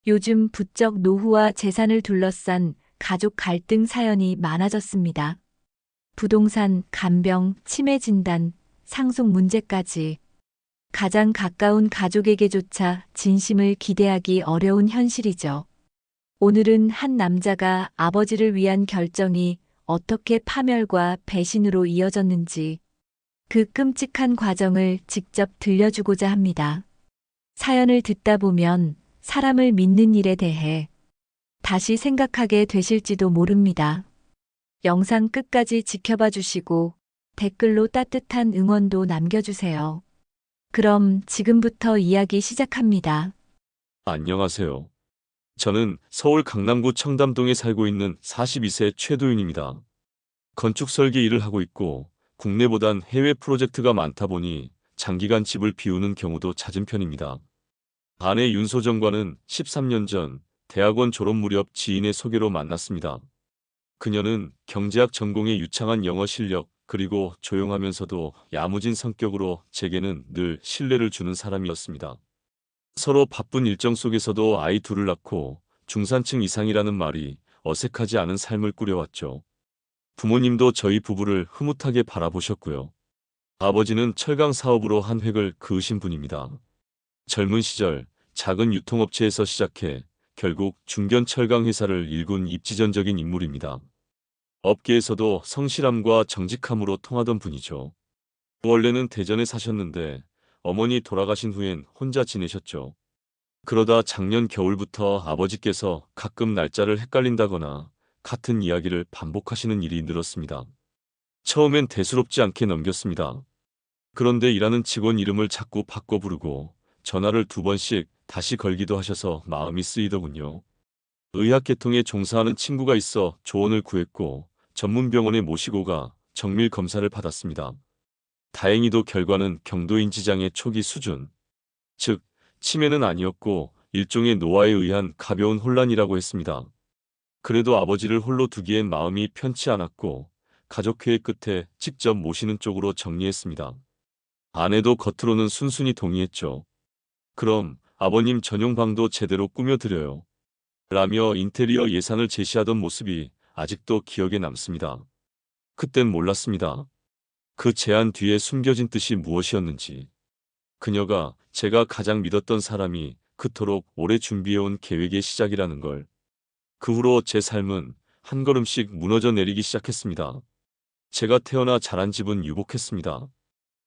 요즘 부쩍 노후와 재산을 둘러싼 가족 갈등 사연이 많아졌습니다. 부동산, 간병, 치매 진단, 상속 문제까지 가장 가까운 가족에게조차 진심을 기대하기 어려운 현실이죠. 오늘은 한 남자가 아버지를 위한 결정이 어떻게 파멸과 배신으로 이어졌는지 그 끔찍한 과정을 직접 들려주고자 합니다. 사연을 듣다 보면 사람을 믿는 일에 대해 다시 생각하게 되실지도 모릅니다. 영상 끝까지 지켜봐 주시고 댓글로 따뜻한 응원도 남겨주세요. 그럼 지금부터 이야기 시작합니다. 안녕하세요. 저는 서울 강남구 청담동에 살고 있는 42세 최도윤입니다. 건축 설계 일을 하고 있고 국내보단 해외 프로젝트가 많다 보니 장기간 집을 비우는 경우도 잦은 편입니다. 아내 윤소정과는 13년 전 대학원 졸업 무렵 지인의 소개로 만났습니다. 그녀는 경제학 전공의 유창한 영어 실력 그리고 조용하면서도 야무진 성격으로 제게는 늘 신뢰를 주는 사람이었습니다. 서로 바쁜 일정 속에서도 아이 둘을 낳고 중산층 이상이라는 말이 어색하지 않은 삶을 꾸려왔죠. 부모님도 저희 부부를 흐뭇하게 바라보셨고요. 아버지는 철강 사업으로 한 획을 그으신 분입니다. 젊은 시절 작은 유통업체에서 시작해 결국 중견 철강 회사를 일군 입지전적인 인물입니다. 업계에서도 성실함과 정직함으로 통하던 분이죠. 원래는 대전에 사셨는데 어머니 돌아가신 후엔 혼자 지내셨죠. 그러다 작년 겨울부터 아버지께서 가끔 날짜를 헷갈린다거나 같은 이야기를 반복하시는 일이 늘었습니다. 처음엔 대수롭지 않게 넘겼습니다. 그런데 일하는 직원 이름을 자꾸 바꿔 부르고 전화를 2번씩 다시 걸기도 하셔서 마음이 쓰이더군요. 의학계통에 종사하는 친구가 있어 조언을 구했고 전문병원에 모시고 가 정밀 검사를 받았습니다. 다행히도 결과는 경도인지장의 초기 수준, 즉 치매는 아니었고 일종의 노화에 의한 가벼운 혼란이라고 했습니다. 그래도 아버지를 홀로 두기엔 마음이 편치 않았고 가족회의 끝에 직접 모시는 쪽으로 정리했습니다. 아내도 겉으로는 순순히 동의했죠. 그럼 아버님 전용 방도 제대로 꾸며드려요. 라며 인테리어 예산을 제시하던 모습이 아직도 기억에 남습니다. 그땐 몰랐습니다. 그 제안 뒤에 숨겨진 뜻이 무엇이었는지. 그녀가 제가 가장 믿었던 사람이 그토록 오래 준비해온 계획의 시작이라는 걸. 그 후로 제 삶은 한 걸음씩 무너져 내리기 시작했습니다. 제가 태어나 자란 집은 유복했습니다.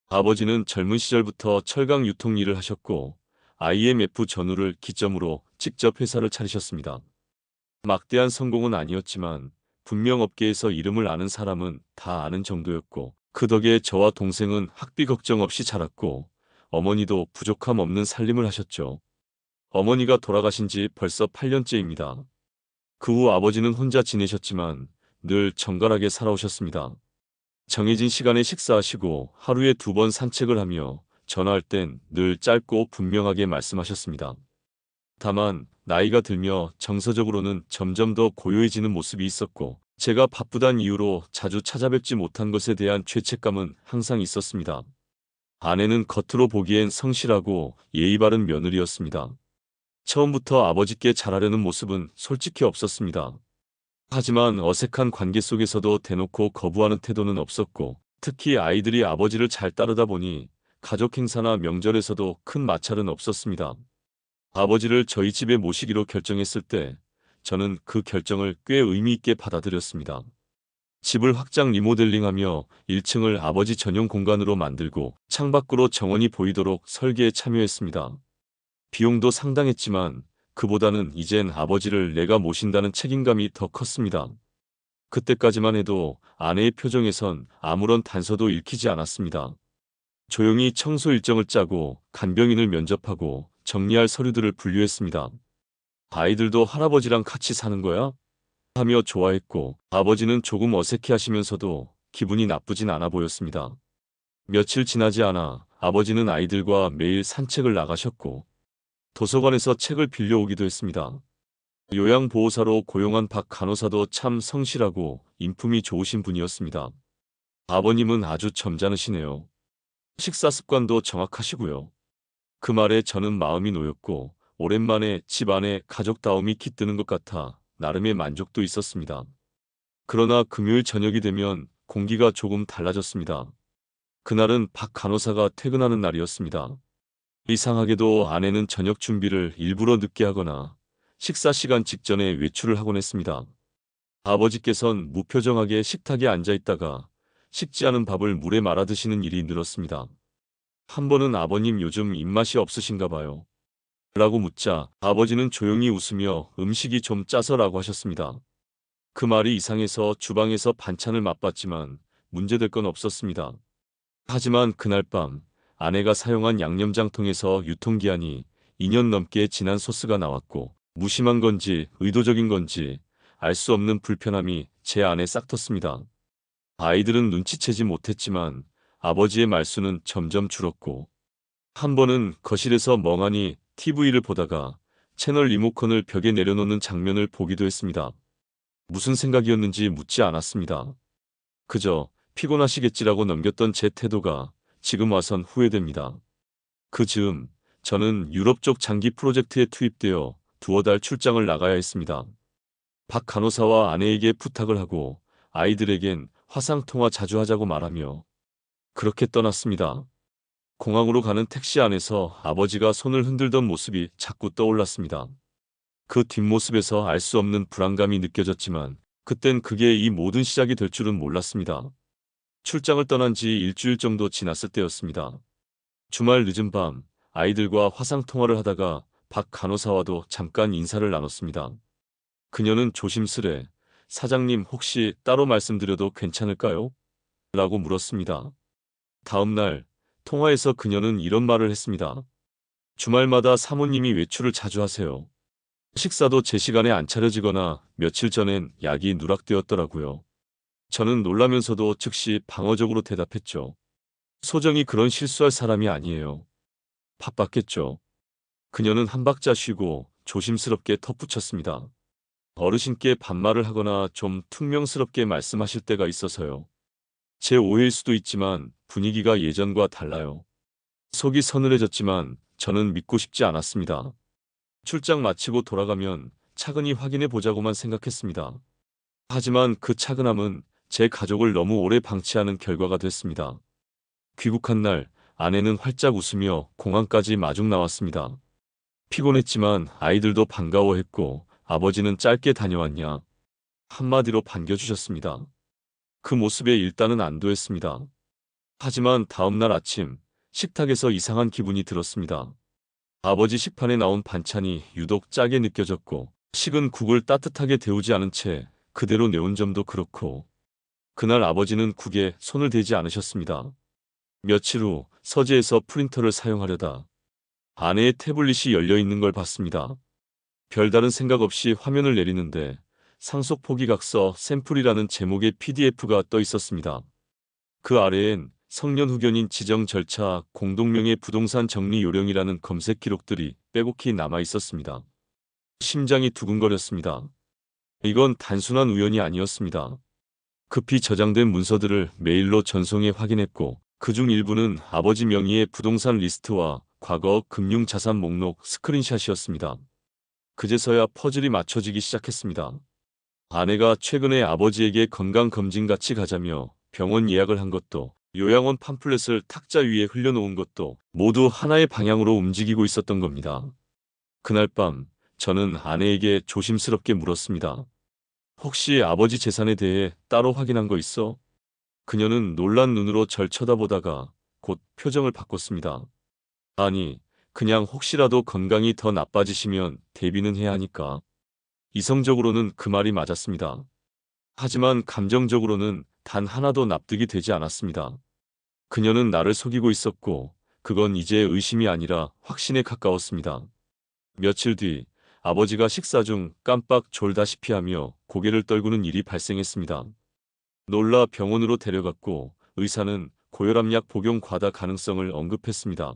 아버지는 젊은 시절부터 철강 유통 일을 하셨고 IMF 전후를 기점으로 직접 회사를 차리셨습니다. 막대한 성공은 아니었지만 분명 업계에서 이름을 아는 사람은 다 아는 정도였고 그 덕에 저와 동생은 학비 걱정 없이 자랐고 어머니도 부족함 없는 살림을 하셨죠. 어머니가 돌아가신 지 벌써 8년째입니다. 그 후 아버지는 혼자 지내셨지만 늘 정갈하게 살아오셨습니다. 정해진 시간에 식사하시고 하루에 2번 산책을 하며 전화할 땐 늘 짧고 분명하게 말씀하셨습니다. 다만 나이가 들며 정서적으로는 점점 더 고요해지는 모습이 있었고 제가 바쁘단 이유로 자주 찾아뵙지 못한 것에 대한 죄책감은 항상 있었습니다. 아내는 겉으로 보기엔 성실하고 예의 바른 며느리였습니다. 처음부터 아버지께 잘하려는 모습은 솔직히 없었습니다. 하지만 어색한 관계 속에서도 대놓고 거부하는 태도는 없었고 특히 아이들이 아버지를 잘 따르다 보니 가족 행사나 명절에서도 큰 마찰은 없었습니다. 아버지를 저희 집에 모시기로 결정했을 때 저는 그 결정을 꽤 의미 있게 받아들였습니다. 집을 확장 리모델링하며 1층을 아버지 전용 공간으로 만들고 창밖으로 정원이 보이도록 설계에 참여했습니다. 비용도 상당했지만 그보다는 이젠 아버지를 내가 모신다는 책임감이 더 컸습니다. 그때까지만 해도 아내의 표정에선 아무런 단서도 읽히지 않았습니다. 조용히 청소 일정을 짜고 간병인을 면접하고 정리할 서류들을 분류했습니다. 아이들도 할아버지랑 같이 사는 거야? 하며 좋아했고 아버지는 조금 어색해 하시면서도 기분이 나쁘진 않아 보였습니다. 며칠 지나지 않아 아버지는 아이들과 매일 산책을 나가셨고 도서관에서 책을 빌려오기도 했습니다. 요양보호사로 고용한 박 간호사도 참 성실하고 인품이 좋으신 분이었습니다. 아버님은 아주 점잖으시네요. 식사 습관도 정확하시고요. 그 말에 저는 마음이 놓였고 오랜만에 집 안에 가족다움이 깃드는 것 같아 나름의 만족도 있었습니다. 그러나 금요일 저녁이 되면 공기가 조금 달라졌습니다. 그날은 박 간호사가 퇴근하는 날이었습니다. 이상하게도 아내는 저녁 준비를 일부러 늦게 하거나 식사 시간 직전에 외출을 하곤 했습니다. 아버지께선 무표정하게 식탁에 앉아 있다가 식지 않은 밥을 물에 말아 드시는 일이 늘었습니다. 한 번은 아버님 요즘 입맛이 없으신가 봐요. 라고 묻자 아버지는 조용히 웃으며 음식이 좀 짜서라고 하셨습니다. 그 말이 이상해서 주방에서 반찬을 맛봤지만 문제될 건 없었습니다. 하지만 그날 밤 아내가 사용한 양념장통에서 유통기한이 2년 넘게 지난 소스가 나왔고 무심한 건지 의도적인 건지 알 수 없는 불편함이 제 안에 싹 텄습니다. 아이들은 눈치채지 못했지만 아버지의 말수는 점점 줄었고 한 번은 거실에서 멍하니 TV를 보다가 채널 리모컨을 벽에 내려놓는 장면을 보기도 했습니다. 무슨 생각이었는지 묻지 않았습니다. 그저 피곤하시겠지라고 넘겼던 제 태도가 지금 와선 후회됩니다. 그 즈음 저는 유럽 쪽 장기 프로젝트에 투입되어 두어 달 출장을 나가야 했습니다. 박 간호사와 아내에게 부탁을 하고 아이들에겐 화상통화 자주 하자고 말하며 그렇게 떠났습니다. 공항으로 가는 택시 안에서 아버지가 손을 흔들던 모습이 자꾸 떠올랐습니다. 그 뒷모습에서 알 수 없는 불안감이 느껴졌지만 그땐 그게 이 모든 시작이 될 줄은 몰랐습니다. 출장을 떠난 지 일주일 정도 지났을 때였습니다. 주말 늦은 밤 아이들과 화상통화를 하다가 박 간호사와도 잠깐 인사를 나눴습니다. 그녀는 조심스레 사장님 혹시 따로 말씀드려도 괜찮을까요? 라고 물었습니다. 다음 날 통화에서 그녀는 이런 말을 했습니다. 주말마다 사모님이 외출을 자주 하세요. 식사도 제 시간에 안 차려지거나 며칠 전엔 약이 누락되었더라고요. 저는 놀라면서도 즉시 방어적으로 대답했죠. 소정이 그런 실수할 사람이 아니에요. 바빴겠죠. 그녀는 한 박자 쉬고 조심스럽게 덧붙였습니다. 어르신께 반말을 하거나 좀 퉁명스럽게 말씀하실 때가 있어서요. 제 오해일 수도 있지만 분위기가 예전과 달라요. 속이 서늘해졌지만 저는 믿고 싶지 않았습니다. 출장 마치고 돌아가면 차근히 확인해 보자고만 생각했습니다. 하지만 그 차근함은 제 가족을 너무 오래 방치하는 결과가 됐습니다. 귀국한 날 아내는 활짝 웃으며 공항까지 마중 나왔습니다. 피곤했지만 아이들도 반가워했고 아버지는 짧게 다녀왔냐 한마디로 반겨주셨습니다. 그 모습에 일단은 안도했습니다. 하지만 다음 날 아침 식탁에서 이상한 기분이 들었습니다. 아버지 식판에 나온 반찬이 유독 짜게 느껴졌고 식은 국을 따뜻하게 데우지 않은 채 그대로 내온 점도 그렇고 그날 아버지는 국에 손을 대지 않으셨습니다. 며칠 후 서재에서 프린터를 사용하려다 아내의 태블릿이 열려 있는 걸 봤습니다. 별다른 생각 없이 화면을 내리는데 상속 포기각서 샘플이라는 제목의 PDF가 떠 있었습니다. 그 아래엔 성년 후견인 지정 절차 공동명의 부동산 정리 요령이라는 검색 기록들이 빼곡히 남아 있었습니다. 심장이 두근거렸습니다. 이건 단순한 우연이 아니었습니다. 급히 저장된 문서들을 메일로 전송해 확인했고 그중 일부는 아버지 명의의 부동산 리스트와 과거 금융자산 목록 스크린샷이었습니다. 그제서야 퍼즐이 맞춰지기 시작했습니다. 아내가 최근에 아버지에게 건강검진 같이 가자며 병원 예약을 한 것도 요양원 팜플렛을 탁자 위에 흘려놓은 것도 모두 하나의 방향으로 움직이고 있었던 겁니다. 그날 밤 저는 아내에게 조심스럽게 물었습니다. 혹시 아버지 재산에 대해 따로 확인한 거 있어? 그녀는 놀란 눈으로 절 쳐다보다가 곧 표정을 바꿨습니다. 아니, 그냥 혹시라도 건강이 더 나빠지시면 대비는 해야 하니까. 이성적으로는 그 말이 맞았습니다. 하지만 감정적으로는 단 하나도 납득이 되지 않았습니다. 그녀는 나를 속이고 있었고 그건 이제 의심이 아니라 확신에 가까웠습니다. 며칠 뒤 아버지가 식사 중 깜빡 졸다시피 하며 고개를 떨구는 일이 발생했습니다. 놀라 병원으로 데려갔고 의사는 고혈압약 복용 과다 가능성을 언급했습니다.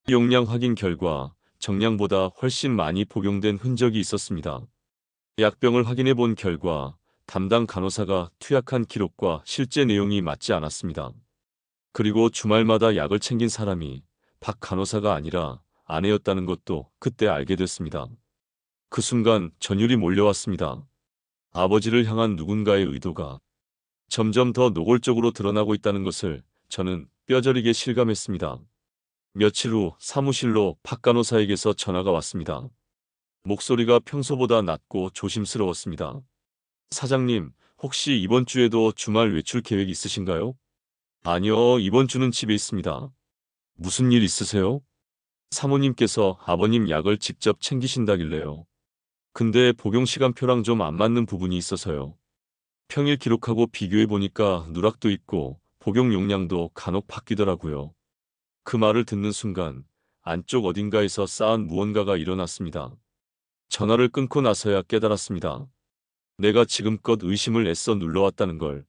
용량 확인 결과 정량보다 훨씬 많이 복용된 흔적이 있었습니다. 약병을 확인해 본 결과 담당 간호사가 투약한 기록과 실제 내용이 맞지 않았습니다. 그리고 주말마다 약을 챙긴 사람이 박 간호사가 아니라 아내였다는 것도 그때 알게 됐습니다. 그 순간 전율이 몰려왔습니다. 아버지를 향한 누군가의 의도가 점점 더 노골적으로 드러나고 있다는 것을 저는 뼈저리게 실감했습니다. 며칠 후 사무실로 박 간호사에게서 전화가 왔습니다. 목소리가 평소보다 낮고 조심스러웠습니다. 사장님, 혹시 이번 주에도 주말 외출 계획 있으신가요? 아니요, 이번 주는 집에 있습니다. 무슨 일 있으세요? 사모님께서 아버님 약을 직접 챙기신다길래요. 근데 복용 시간표랑 좀 안 맞는 부분이 있어서요. 평일 기록하고 비교해 보니까 누락도 있고 복용 용량도 간혹 바뀌더라고요. 그 말을 듣는 순간 안쪽 어딘가에서 쌓은 무언가가 일어났습니다. 전화를 끊고 나서야 깨달았습니다. 내가 지금껏 의심을 애써 눌러왔다는 걸.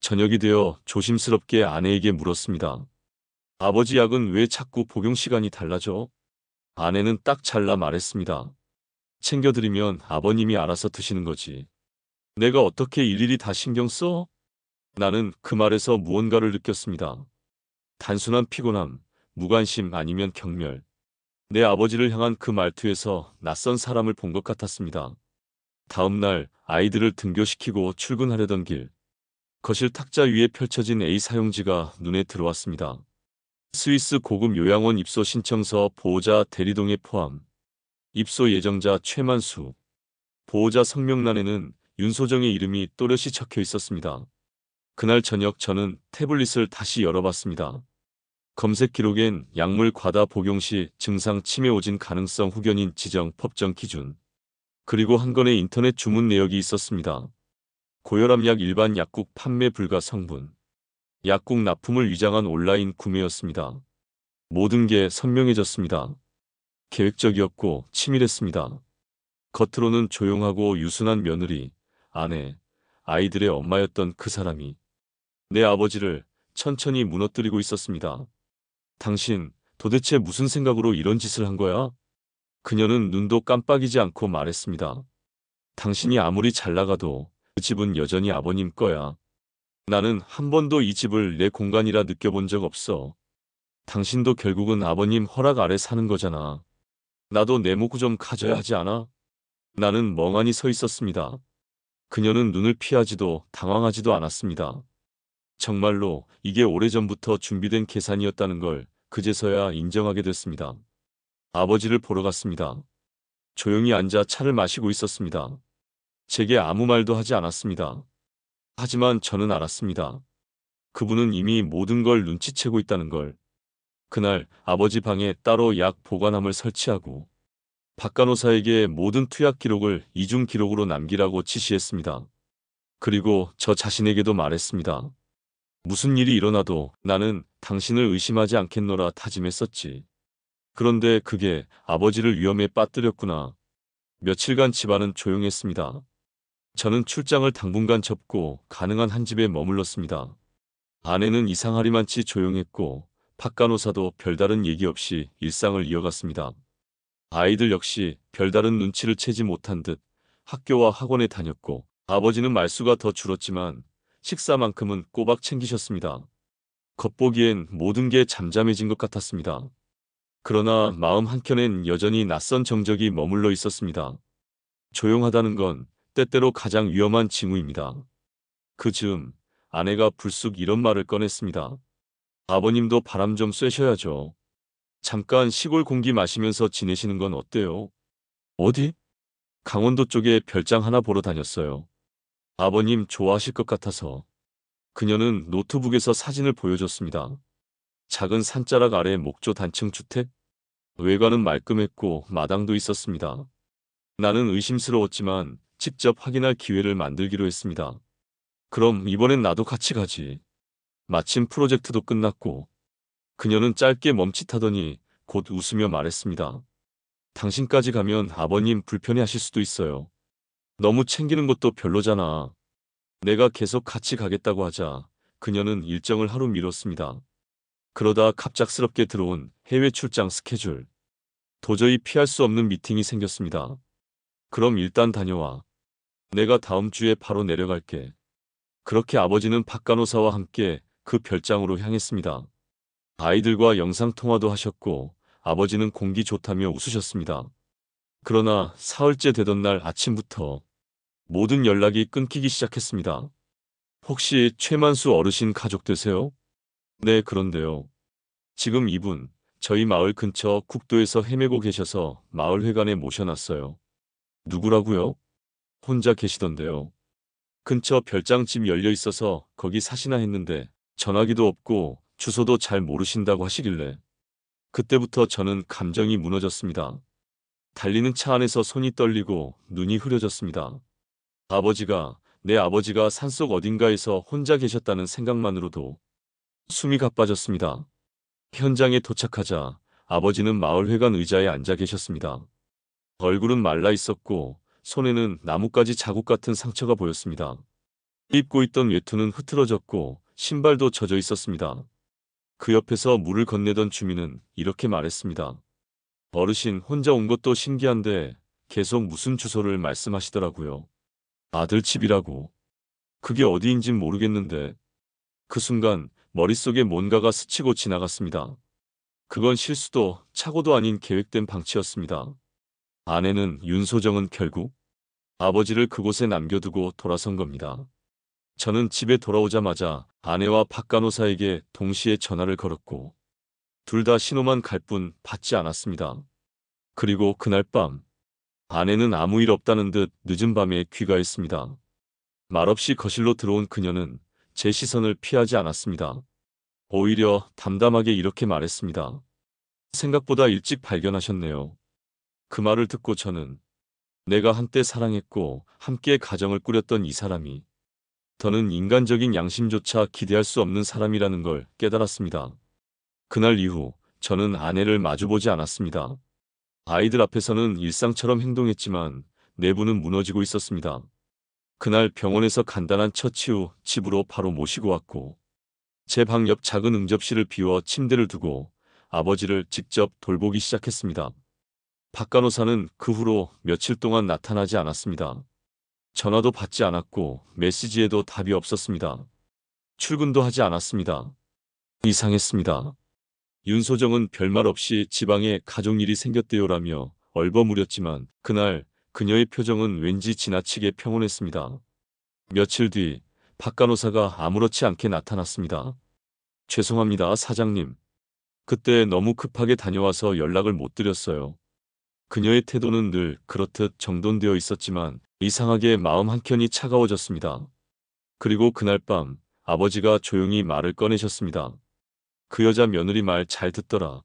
저녁이 되어 조심스럽게 아내에게 물었습니다. 아버지 약은 왜 자꾸 복용 시간이 달라져? 아내는 딱 잘라 말했습니다. 챙겨드리면 아버님이 알아서 드시는 거지. 내가 어떻게 일일이 다 신경 써? 나는 그 말에서 무언가를 느꼈습니다. 단순한 피곤함, 무관심 아니면 경멸. 내 아버지를 향한 그 말투에서 낯선 사람을 본 것 같았습니다. 다음 날 아이들을 등교시키고 출근하려던 길. 거실 탁자 위에 펼쳐진 A 사용지가 눈에 들어왔습니다. 스위스 고급 요양원 입소 신청서 보호자 대리동에 포함. 입소 예정자 최만수. 보호자 성명란에는 윤소정의 이름이 또렷이 적혀 있었습니다. 그날 저녁 저는 태블릿을 다시 열어봤습니다. 검색 기록엔 약물 과다 복용 시 증상 치매 오진 가능성 후견인 지정 법정 기준. 그리고 한 건의 인터넷 주문 내역이 있었습니다. 고혈압약 일반 약국 판매 불가 성분. 약국 납품을 위장한 온라인 구매였습니다. 모든 게 선명해졌습니다. 계획적이었고 치밀했습니다. 겉으로는 조용하고 유순한 며느리, 아내, 아이들의 엄마였던 그 사람이 내 아버지를 천천히 무너뜨리고 있었습니다. 당신, 도대체 무슨 생각으로 이런 짓을 한 거야? 그녀는 눈도 깜빡이지 않고 말했습니다. 당신이 아무리 잘 나가도 그 집은 여전히 아버님 거야. 나는 한 번도 이 집을 내 공간이라 느껴본 적 없어. 당신도 결국은 아버님 허락 아래 사는 거잖아. 나도 내 몫 좀 가져야 하지 않아? 나는 멍하니 서 있었습니다. 그녀는 눈을 피하지도 당황하지도 않았습니다. 정말로 이게 오래전부터 준비된 계산이었다는 걸 그제서야 인정하게 됐습니다. 아버지를 보러 갔습니다. 조용히 앉아 차를 마시고 있었습니다. 제게 아무 말도 하지 않았습니다. 하지만 저는 알았습니다. 그분은 이미 모든 걸 눈치채고 있다는 걸. 그날 아버지 방에 따로 약 보관함을 설치하고 박 간호사에게 모든 투약 기록을 이중 기록으로 남기라고 지시했습니다. 그리고 저 자신에게도 말했습니다. 무슨 일이 일어나도 나는 당신을 의심하지 않겠노라 다짐했었지. 그런데 그게 아버지를 위험에 빠뜨렸구나. 며칠간 집안은 조용했습니다. 저는 출장을 당분간 접고 가능한 한 집에 머물렀습니다. 아내는 이상하리만치 조용했고 박 간호사도 별다른 얘기 없이 일상을 이어갔습니다. 아이들 역시 별다른 눈치를 채지 못한 듯 학교와 학원에 다녔고 아버지는 말수가 더 줄었지만 식사만큼은 꼬박 챙기셨습니다. 겉보기엔 모든 게 잠잠해진 것 같았습니다. 그러나 마음 한켠엔 여전히 낯선 정적이 머물러 있었습니다. 조용하다는 건 때때로 가장 위험한 징후입니다. 그 즈음 아내가 불쑥 이런 말을 꺼냈습니다. 아버님도 바람 좀 쐬셔야죠. 잠깐 시골 공기 마시면서 지내시는 건 어때요? 어디? 강원도 쪽에 별장 하나 보러 다녔어요. 아버님 좋아하실 것 같아서. 그녀는 노트북에서 사진을 보여줬습니다. 작은 산자락 아래 목조 단층 주택? 외관은 말끔했고 마당도 있었습니다. 나는 의심스러웠지만 직접 확인할 기회를 만들기로 했습니다. 그럼 이번엔 나도 같이 가지. 마침 프로젝트도 끝났고. 그녀는 짧게 멈칫하더니 곧 웃으며 말했습니다. 당신까지 가면 아버님 불편해하실 수도 있어요. 너무 챙기는 것도 별로잖아. 내가 계속 같이 가겠다고 하자 그녀는 일정을 하루 미뤘습니다. 그러다 갑작스럽게 들어온 해외 출장 스케줄. 도저히 피할 수 없는 미팅이 생겼습니다. 그럼 일단 다녀와. 내가 다음 주에 바로 내려갈게. 그렇게 아버지는 박 간호사와 함께 그 별장으로 향했습니다. 아이들과 영상통화도 하셨고 아버지는 공기 좋다며 웃으셨습니다. 그러나 사흘째 되던 날 아침부터 모든 연락이 끊기기 시작했습니다. 혹시 최만수 어르신 가족 되세요? 네, 그런데요. 지금 이분 저희 마을 근처 국도에서 헤매고 계셔서 마을회관에 모셔놨어요. 누구라고요? 혼자 계시던데요. 근처 별장집 열려 있어서 거기 사시나 했는데 전화기도 없고 주소도 잘 모르신다고 하시길래 그때부터 저는 감정이 무너졌습니다. 달리는 차 안에서 손이 떨리고 눈이 흐려졌습니다. 내 아버지가 산속 어딘가에서 혼자 계셨다는 생각만으로도 숨이 가빠졌습니다. 현장에 도착하자 아버지는 마을회관 의자에 앉아 계셨습니다. 얼굴은 말라 있었고 손에는 나뭇가지 자국 같은 상처가 보였습니다. 입고 있던 외투는 흐트러졌고 신발도 젖어 있었습니다. 그 옆에서 물을 건네던 주민은 이렇게 말했습니다. 어르신 혼자 온 것도 신기한데 계속 무슨 주소를 말씀하시더라고요. 아들 집이라고. 그게 어디인진 모르겠는데. 그 순간 머릿속에 뭔가가 스치고 지나갔습니다. 그건 실수도 착오도 아닌 계획된 방치였습니다. 아내는 윤소정은 결국 아버지를 그곳에 남겨두고 돌아선 겁니다. 저는 집에 돌아오자마자 아내와 박 간호사에게 동시에 전화를 걸었고 둘 다 신호만 갈 뿐 받지 않았습니다. 그리고 그날 밤 아내는 아무 일 없다는 듯 늦은 밤에 귀가했습니다. 말없이 거실로 들어온 그녀는 제 시선을 피하지 않았습니다. 오히려 담담하게 이렇게 말했습니다. 생각보다 일찍 발견하셨네요. 그 말을 듣고 저는 내가 한때 사랑했고 함께 가정을 꾸렸던 이 사람이 더는 인간적인 양심조차 기대할 수 없는 사람이라는 걸 깨달았습니다. 그날 이후 저는 아내를 마주보지 않았습니다. 아이들 앞에서는 일상처럼 행동했지만 내부는 무너지고 있었습니다. 그날 병원에서 간단한 처치 후 집으로 바로 모시고 왔고 제 방 옆 작은 응접실을 비워 침대를 두고 아버지를 직접 돌보기 시작했습니다. 박 간호사는 그 후로 며칠 동안 나타나지 않았습니다. 전화도 받지 않았고 메시지에도 답이 없었습니다. 출근도 하지 않았습니다. 이상했습니다. 윤소정은 별말 없이 지방에 가족 일이 생겼대요라며 얼버무렸지만 그날 그녀의 표정은 왠지 지나치게 평온했습니다. 며칠 뒤 박 간호사가 아무렇지 않게 나타났습니다. 죄송합니다, 사장님. 그때 너무 급하게 다녀와서 연락을 못 드렸어요. 그녀의 태도는 늘 그렇듯 정돈되어 있었지만 이상하게 마음 한켠이 차가워졌습니다. 그리고 그날 밤 아버지가 조용히 말을 꺼내셨습니다. 그 여자 며느리 말 잘 듣더라.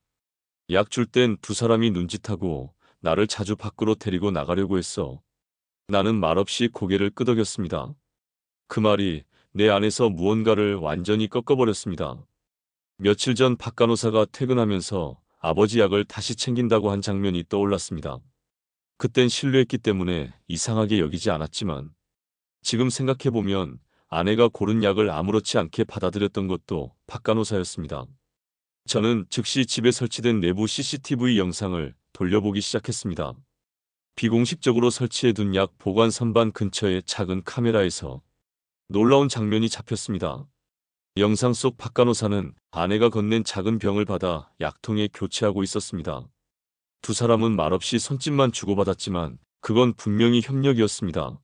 약 줄 땐 두 사람이 눈짓하고 나를 자주 밖으로 데리고 나가려고 했어. 나는 말없이 고개를 끄덕였습니다. 그 말이 내 안에서 무언가를 완전히 꺾어버렸습니다. 며칠 전 박 간호사가 퇴근하면서 아버지 약을 다시 챙긴다고 한 장면이 떠올랐습니다. 그땐 신뢰했기 때문에 이상하게 여기지 않았지만 지금 생각해보면 아내가 고른 약을 아무렇지 않게 받아들였던 것도 박 간호사였습니다. 저는 즉시 집에 설치된 내부 CCTV 영상을 돌려보기 시작했습니다. 비공식적으로 설치해둔 약 보관 선반 근처의 작은 카메라에서 놀라운 장면이 잡혔습니다. 영상 속 박 간호사는 아내가 건넨 작은 병을 받아 약통에 교체하고 있었습니다. 두 사람은 말없이 손짓만 주고받았지만 그건 분명히 협력이었습니다.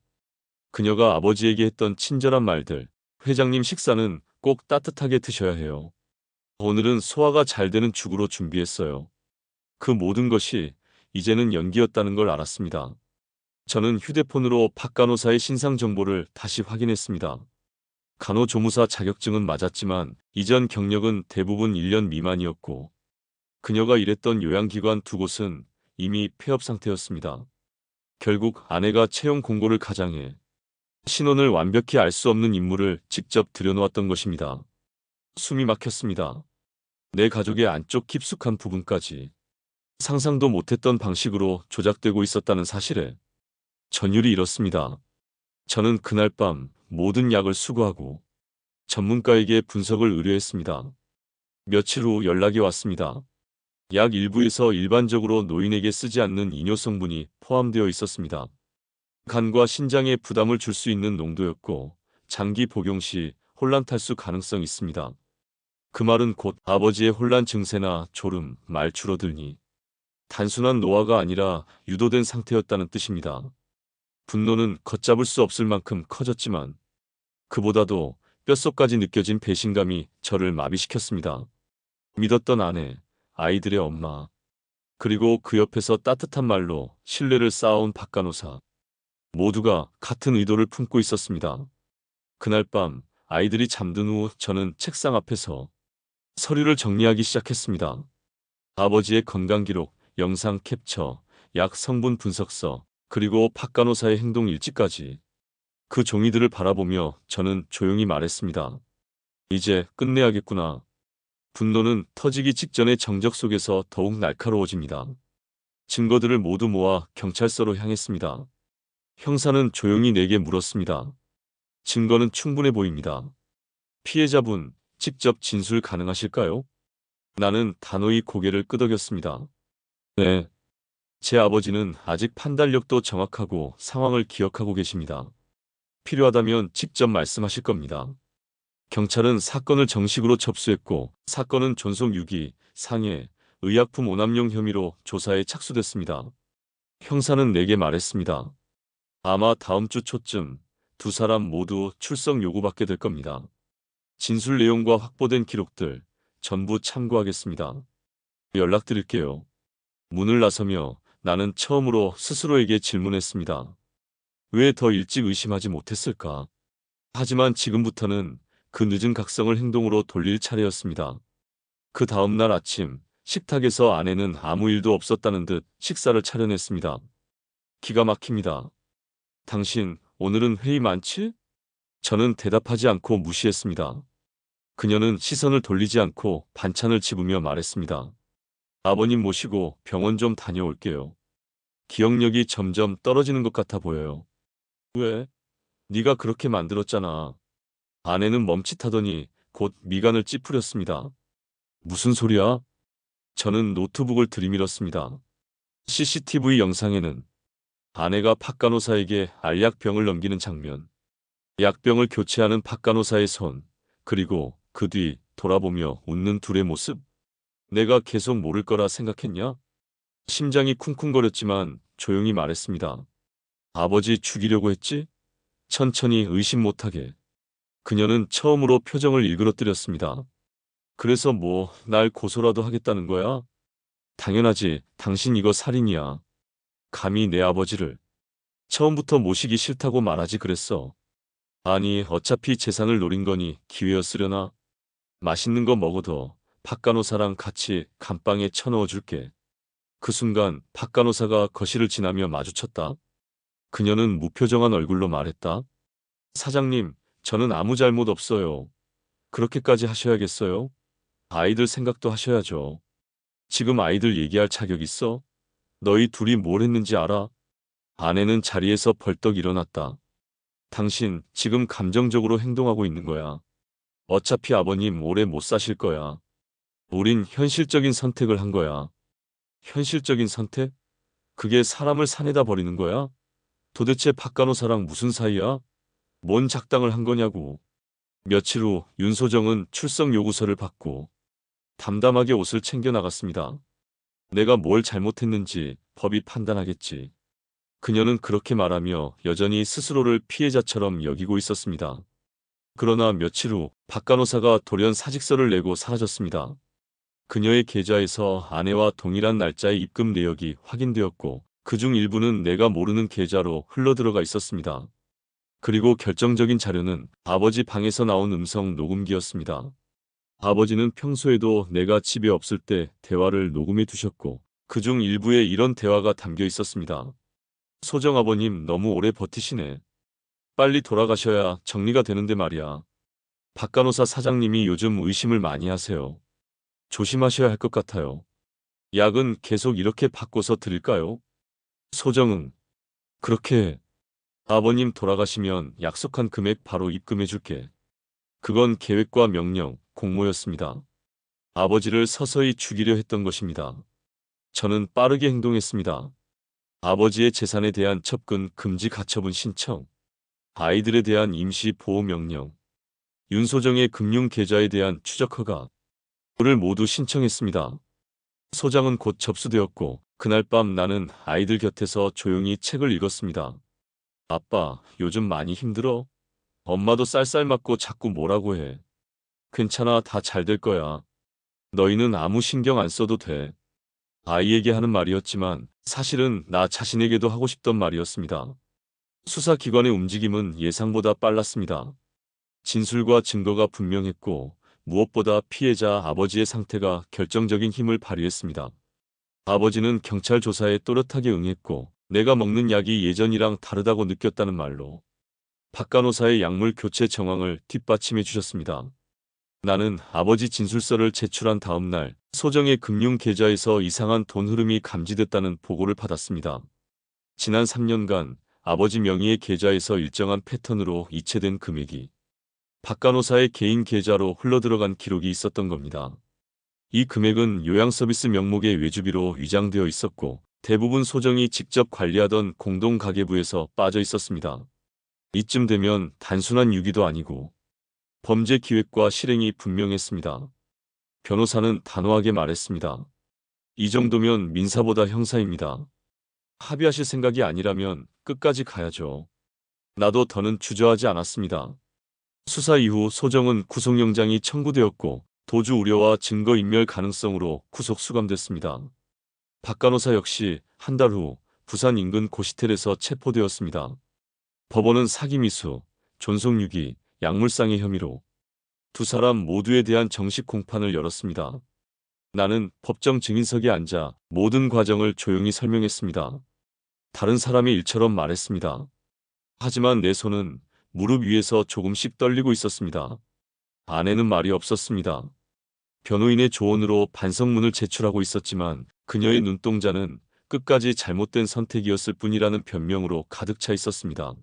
그녀가 아버지에게 했던 친절한 말들, 회장님 식사는 꼭 따뜻하게 드셔야 해요. 오늘은 소화가 잘 되는 죽으로 준비했어요. 그 모든 것이 이제는 연기였다는 걸 알았습니다. 저는 휴대폰으로 박 간호사의 신상 정보를 다시 확인했습니다. 간호조무사 자격증은 맞았지만 이전 경력은 대부분 1년 미만이었고 그녀가 일했던 요양기관 두 곳은 이미 폐업 상태였습니다. 결국 아내가 채용 공고를 가장해 신원을 완벽히 알 수 없는 인물을 직접 들여놓았던 것입니다. 숨이 막혔습니다. 내 가족의 안쪽 깊숙한 부분까지 상상도 못했던 방식으로 조작되고 있었다는 사실에 전율이 일었습니다. 저는 그날 밤 모든 약을 수거하고 전문가에게 분석을 의뢰했습니다. 며칠 후 연락이 왔습니다. 약 일부에서 일반적으로 노인에게 쓰지 않는 이뇨 성분이 포함되어 있었습니다. 간과 신장에 부담을 줄 수 있는 농도였고 장기 복용 시 혼란 탈수 가능성이 있습니다. 그 말은 곧 아버지의 혼란 증세나 졸음, 말 줄어들니 단순한 노화가 아니라 유도된 상태였다는 뜻입니다. 분노는 걷잡을 수 없을 만큼 커졌지만 그보다도 뼛속까지 느껴진 배신감이 저를 마비시켰습니다. 믿었던 아내, 아이들의 엄마, 그리고 그 옆에서 따뜻한 말로 신뢰를 쌓아온 박간호사. 모두가 같은 의도를 품고 있었습니다. 그날 밤 아이들이 잠든 후 저는 책상 앞에서 서류를 정리하기 시작했습니다. 아버지의 건강 기록, 영상 캡처, 약 성분 분석서, 그리고 박간호사의 행동 일지까지. 그 종이들을 바라보며 저는 조용히 말했습니다. 이제 끝내야겠구나. 분노는 터지기 직전의 정적 속에서 더욱 날카로워집니다. 증거들을 모두 모아 경찰서로 향했습니다. 형사는 조용히 내게 물었습니다. 증거는 충분해 보입니다. 피해자분, 직접 진술 가능하실까요? 나는 단호히 고개를 끄덕였습니다. 네. 제 아버지는 아직 판단력도 정확하고 상황을 기억하고 계십니다. 필요하다면 직접 말씀하실 겁니다. 경찰은 사건을 정식으로 접수했고 사건은 존속 유기, 상해, 의약품 오남용 혐의로 조사에 착수됐습니다. 형사는 내게 말했습니다. 아마 다음 주 초쯤 두 사람 모두 출석 요구받게 될 겁니다. 진술 내용과 확보된 기록들 전부 참고하겠습니다. 연락드릴게요. 문을 나서며 나는 처음으로 스스로에게 질문했습니다. 왜 더 일찍 의심하지 못했을까? 하지만 지금부터는 그 늦은 각성을 행동으로 돌릴 차례였습니다. 그 다음 날 아침 식탁에서 아내는 아무 일도 없었다는 듯 식사를 차려냈습니다. 기가 막힙니다. 당신 오늘은 회의 많지? 저는 대답하지 않고 무시했습니다. 그녀는 시선을 돌리지 않고 반찬을 집으며 말했습니다. 아버님 모시고 병원 좀 다녀올게요. 기억력이 점점 떨어지는 것 같아 보여요. 왜? 네가 그렇게 만들었잖아. 아내는 멈칫하더니 곧 미간을 찌푸렸습니다. 무슨 소리야? 저는 노트북을 들이밀었습니다. CCTV 영상에는 아내가 박간호사에게 알약병을 넘기는 장면, 약병을 교체하는 박간호사의 손, 그리고 그 뒤 돌아보며 웃는 둘의 모습. 내가 계속 모를 거라 생각했냐? 심장이 쿵쿵거렸지만 조용히 말했습니다. 아버지 죽이려고 했지? 천천히 의심 못하게. 그녀는 처음으로 표정을 일그러뜨렸습니다. 그래서 뭐, 날 고소라도 하겠다는 거야? 당연하지, 당신 이거 살인이야. 감히 내 아버지를. 처음부터 모시기 싫다고 말하지 그랬어. 아니, 어차피 재산을 노린 거니 기회였으려나? 맛있는 거 먹어도 박간호사랑 같이 감방에 쳐넣어 줄게. 그 순간 박간호사가 거실을 지나며 마주쳤다. 그녀는 무표정한 얼굴로 말했다. 사장님, 저는 아무 잘못 없어요. 그렇게까지 하셔야겠어요? 아이들 생각도 하셔야죠. 지금 아이들 얘기할 자격 있어? 너희 둘이 뭘 했는지 알아? 아내는 자리에서 벌떡 일어났다. 당신 지금 감정적으로 행동하고 있는 거야. 어차피 아버님 오래 못 사실 거야. 우린 현실적인 선택을 한 거야. 현실적인 선택? 그게 사람을 산에다 버리는 거야? 도대체 박간호사랑 무슨 사이야? 뭔 작당을 한 거냐고. 며칠 후 윤소정은 출석 요구서를 받고 담담하게 옷을 챙겨 나갔습니다. 내가 뭘 잘못했는지 법이 판단하겠지. 그녀는 그렇게 말하며 여전히 스스로를 피해자처럼 여기고 있었습니다. 그러나 며칠 후 박간호사가 돌연 사직서를 내고 사라졌습니다. 그녀의 계좌에서 아내와 동일한 날짜의 입금 내역이 확인되었고 그중 일부는 내가 모르는 계좌로 흘러들어가 있었습니다. 그리고 결정적인 자료는 아버지 방에서 나온 음성 녹음기였습니다. 아버지는 평소에도 내가 집에 없을 때 대화를 녹음해 두셨고 그중 일부에 이런 대화가 담겨 있었습니다. 소정 아버님 너무 오래 버티시네. 빨리 돌아가셔야 정리가 되는데 말이야. 박간호사 사장님이 요즘 의심을 많이 하세요. 조심하셔야 할 것 같아요. 약은 계속 이렇게 바꿔서 드릴까요? 소정은 그렇게 아버님 돌아가시면 약속한 금액 바로 입금해 줄게. 그건 계획과 명령, 공모였습니다. 아버지를 서서히 죽이려 했던 것입니다. 저는 빠르게 행동했습니다. 아버지의 재산에 대한 접근 금지 가처분 신청, 아이들에 대한 임시 보호 명령, 윤소정의 금융 계좌에 대한 추적 허가, 를 모두 신청했습니다. 소장은 곧 접수되었고 그날 밤 나는 아이들 곁에서 조용히 책을 읽었습니다. 아빠, 요즘 많이 힘들어? 엄마도 쌀쌀 맞고 자꾸 뭐라고 해. 괜찮아, 다 잘 될 거야. 너희는 아무 신경 안 써도 돼. 아이에게 하는 말이었지만 사실은 나 자신에게도 하고 싶던 말이었습니다. 수사기관의 움직임은 예상보다 빨랐습니다. 진술과 증거가 분명했고 무엇보다 피해자 아버지의 상태가 결정적인 힘을 발휘했습니다. 아버지는 경찰 조사에 또렷하게 응했고 내가 먹는 약이 예전이랑 다르다고 느꼈다는 말로 박 간호사의 약물 교체 정황을 뒷받침해 주셨습니다. 나는 아버지 진술서를 제출한 다음 날 소정의 금융 계좌에서 이상한 돈 흐름이 감지됐다는 보고를 받았습니다. 지난 3년간 아버지 명의의 계좌에서 일정한 패턴으로 이체된 금액이 박 간호사의 개인 계좌로 흘러들어간 기록이 있었던 겁니다. 이 금액은 요양서비스 명목의 외주비로 위장되어 있었고 대부분 소정이 직접 관리하던 공동가계부에서 빠져 있었습니다. 이쯤 되면 단순한 유기도 아니고 범죄 기획과 실행이 분명했습니다. 변호사는 단호하게 말했습니다. 이 정도면 민사보다 형사입니다. 합의하실 생각이 아니라면 끝까지 가야죠. 나도 더는 주저하지 않았습니다. 수사 이후 소정은 구속영장이 청구되었고 도주 우려와 증거인멸 가능성으로 구속 수감됐습니다. 박 간호사 역시 한 달 후 부산 인근 고시텔에서 체포되었습니다. 법원은 사기미수, 존속유기, 약물상해 혐의로 두 사람 모두에 대한 정식 공판을 열었습니다. 나는 법정 증인석에 앉아 모든 과정을 조용히 설명했습니다. 다른 사람의 일처럼 말했습니다. 하지만 내 손은 무릎 위에서 조금씩 떨리고 있었습니다. 아내는 말이 없었습니다. 변호인의 조언으로 반성문을 제출하고 있었지만 그녀의 눈동자는 끝까지 잘못된 선택이었을 뿐이라는 변명으로 가득 차 있었습니다.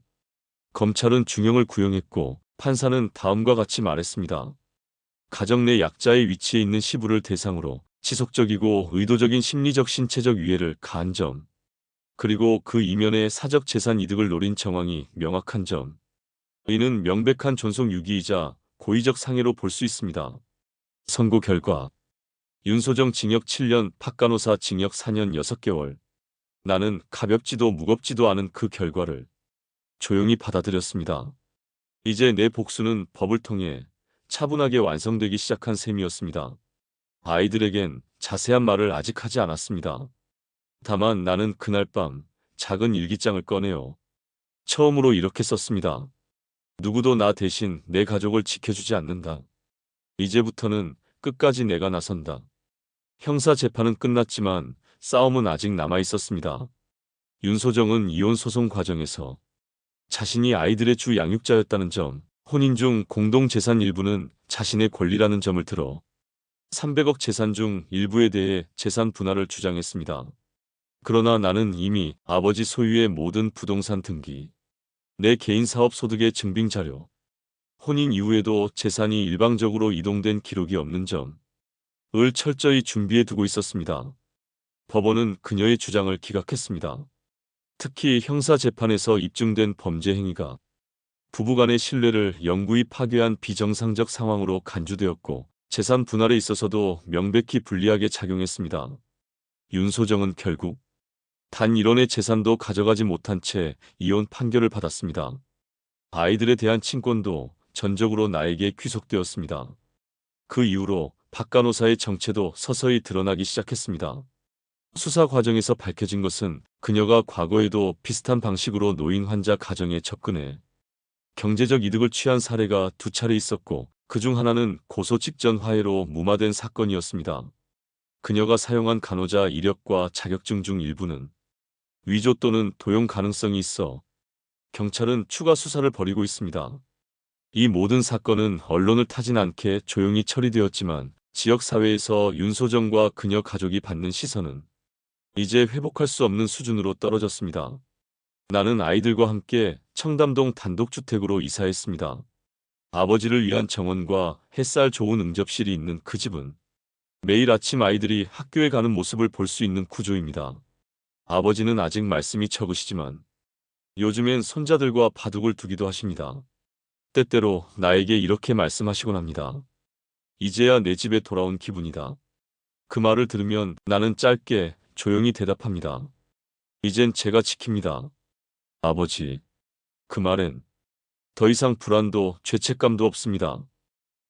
검찰은 중형을 구형했고 판사는 다음과 같이 말했습니다. 가정 내 약자의 위치에 있는 시부를 대상으로 지속적이고 의도적인 심리적 신체적 위해를 가한 점, 그리고 그 이면에 사적 재산 이득을 노린 정황이 명확한 점, 이는 명백한 존속 유기이자 고의적 상해로 볼 수 있습니다. 선고 결과 윤소정 징역 7년, 박 간호사 징역 4년 6개월. 나는 가볍지도 무겁지도 않은 그 결과를 조용히 받아들였습니다. 이제 내 복수는 법을 통해 차분하게 완성되기 시작한 셈이었습니다. 아이들에겐 자세한 말을 아직 하지 않았습니다. 다만 나는 그날 밤 작은 일기장을 꺼내어 처음으로 이렇게 썼습니다. 누구도 나 대신 내 가족을 지켜주지 않는다. 이제부터는 끝까지 내가 나선다. 형사 재판은 끝났지만 싸움은 아직 남아 있었습니다. 윤소정은 이혼 소송 과정에서 자신이 아이들의 주 양육자였다는 점, 혼인 중 공동재산 일부는 자신의 권리라는 점을 들어 300억 재산 중 일부에 대해 재산 분할을 주장했습니다. 그러나 나는 이미 아버지 소유의 모든 부동산 등기, 내 개인 사업 소득의 증빙 자료, 혼인 이후에도 재산이 일방적으로 이동된 기록이 없는 점을 철저히 준비해 두고 있었습니다. 법원은 그녀의 주장을 기각했습니다. 특히 형사 재판에서 입증된 범죄 행위가 부부간의 신뢰를 영구히 파괴한 비정상적 상황으로 간주되었고 재산 분할에 있어서도 명백히 불리하게 작용했습니다. 윤소정은 결국 단 1원의 재산도 가져가지 못한 채 이혼 판결을 받았습니다. 아이들에 대한 친권도 전적으로 나에게 귀속되었습니다. 그 이후로 박 간호사의 정체도 서서히 드러나기 시작했습니다. 수사 과정에서 밝혀진 것은 그녀가 과거에도 비슷한 방식으로 노인 환자 가정에 접근해 경제적 이득을 취한 사례가 2차례 있었고 그중 하나는 고소 직전 화해로 무마된 사건이었습니다. 그녀가 사용한 간호자 이력과 자격증 중 일부는 위조 또는 도용 가능성이 있어 경찰은 추가 수사를 벌이고 있습니다. 이 모든 사건은 언론을 타진 않게 조용히 처리되었지만 지역사회에서 윤소정과 그녀 가족이 받는 시선은 이제 회복할 수 없는 수준으로 떨어졌습니다. 나는 아이들과 함께 청담동 단독주택으로 이사했습니다. 아버지를 위한 정원과 햇살 좋은 응접실이 있는 그 집은 매일 아침 아이들이 학교에 가는 모습을 볼 수 있는 구조입니다. 아버지는 아직 말씀이 적으시지만 요즘엔 손자들과 바둑을 두기도 하십니다. 때때로 나에게 이렇게 말씀하시곤 합니다. 이제야 내 집에 돌아온 기분이다. 그 말을 들으면 나는 짧게 조용히 대답합니다. 이젠 제가 지킵니다. 아버지. 그 말엔 더 이상 불안도 죄책감도 없습니다.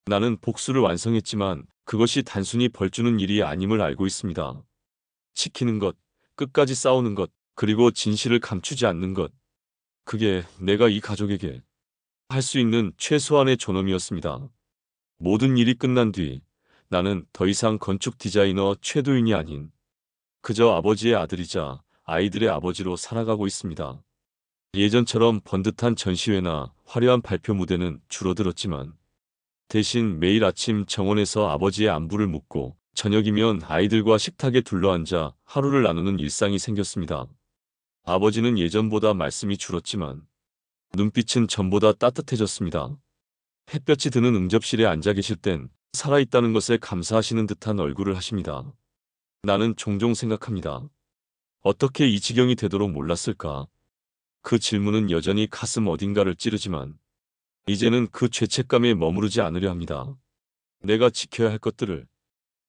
나는 복수를 완성했지만 그것이 단순히 벌주는 일이 아님을 알고 있습니다. 지키는 것, 끝까지 싸우는 것, 그리고 진실을 감추지 않는 것. 그게 내가 이 가족에게 할 수 있는 최소한의 존엄이었습니다. 모든 일이 끝난 뒤 나는 더 이상 건축 디자이너 최도윤이 아닌 그저 아버지의 아들이자 아이들의 아버지로 살아가고 있습니다. 예전처럼 번듯한 전시회나 화려한 발표 무대는 줄어들었지만 대신 매일 아침 정원에서 아버지의 안부를 묻고 저녁이면 아이들과 식탁에 둘러앉아 하루를 나누는 일상이 생겼습니다. 아버지는 예전보다 말씀이 줄었지만 눈빛은 전보다 따뜻해졌습니다. 햇볕이 드는 응접실에 앉아 계실 땐 살아있다는 것에 감사하시는 듯한 얼굴을 하십니다. 나는 종종 생각합니다. 어떻게 이 지경이 되도록 몰랐을까? 그 질문은 여전히 가슴 어딘가를 찌르지만 이제는 그 죄책감에 머무르지 않으려 합니다. 내가 지켜야 할 것들을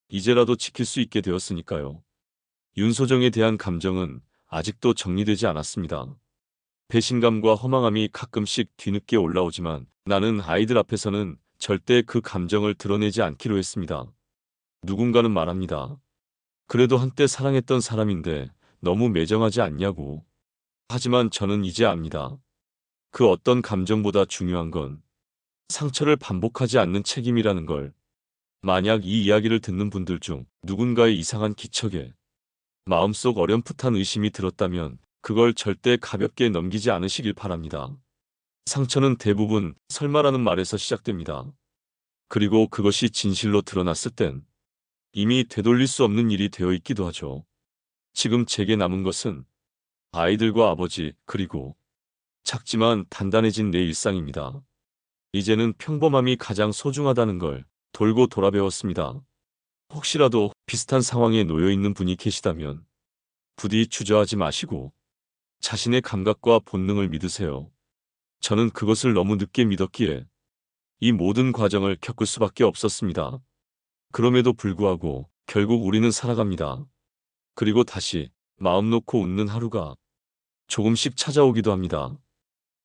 이제라도 지킬 수 있게 되었으니까요. 윤소정에 대한 감정은 아직도 정리되지 않았습니다. 배신감과 허망함이 가끔씩 뒤늦게 올라오지만 나는 아이들 앞에서는 절대 그 감정을 드러내지 않기로 했습니다. 누군가는 말합니다. 그래도 한때 사랑했던 사람인데 너무 매정하지 않냐고. 하지만 저는 이제 압니다. 그 어떤 감정보다 중요한 건 상처를 반복하지 않는 책임이라는 걸. 만약 이 이야기를 듣는 분들 중 누군가의 이상한 기척에 마음속 어렴풋한 의심이 들었다면 그걸 절대 가볍게 넘기지 않으시길 바랍니다. 상처는 대부분 설마라는 말에서 시작됩니다. 그리고 그것이 진실로 드러났을 땐 이미 되돌릴 수 없는 일이 되어 있기도 하죠. 지금 제게 남은 것은 아이들과 아버지, 그리고 작지만 단단해진 내 일상입니다. 이제는 평범함이 가장 소중하다는 걸 돌고 돌아 배웠습니다. 혹시라도 비슷한 상황에 놓여 있는 분이 계시다면 부디 주저하지 마시고 자신의 감각과 본능을 믿으세요. 저는 그것을 너무 늦게 믿었기에 이 모든 과정을 겪을 수밖에 없었습니다. 그럼에도 불구하고 결국 우리는 살아갑니다. 그리고 다시 마음 놓고 웃는 하루가 조금씩 찾아오기도 합니다.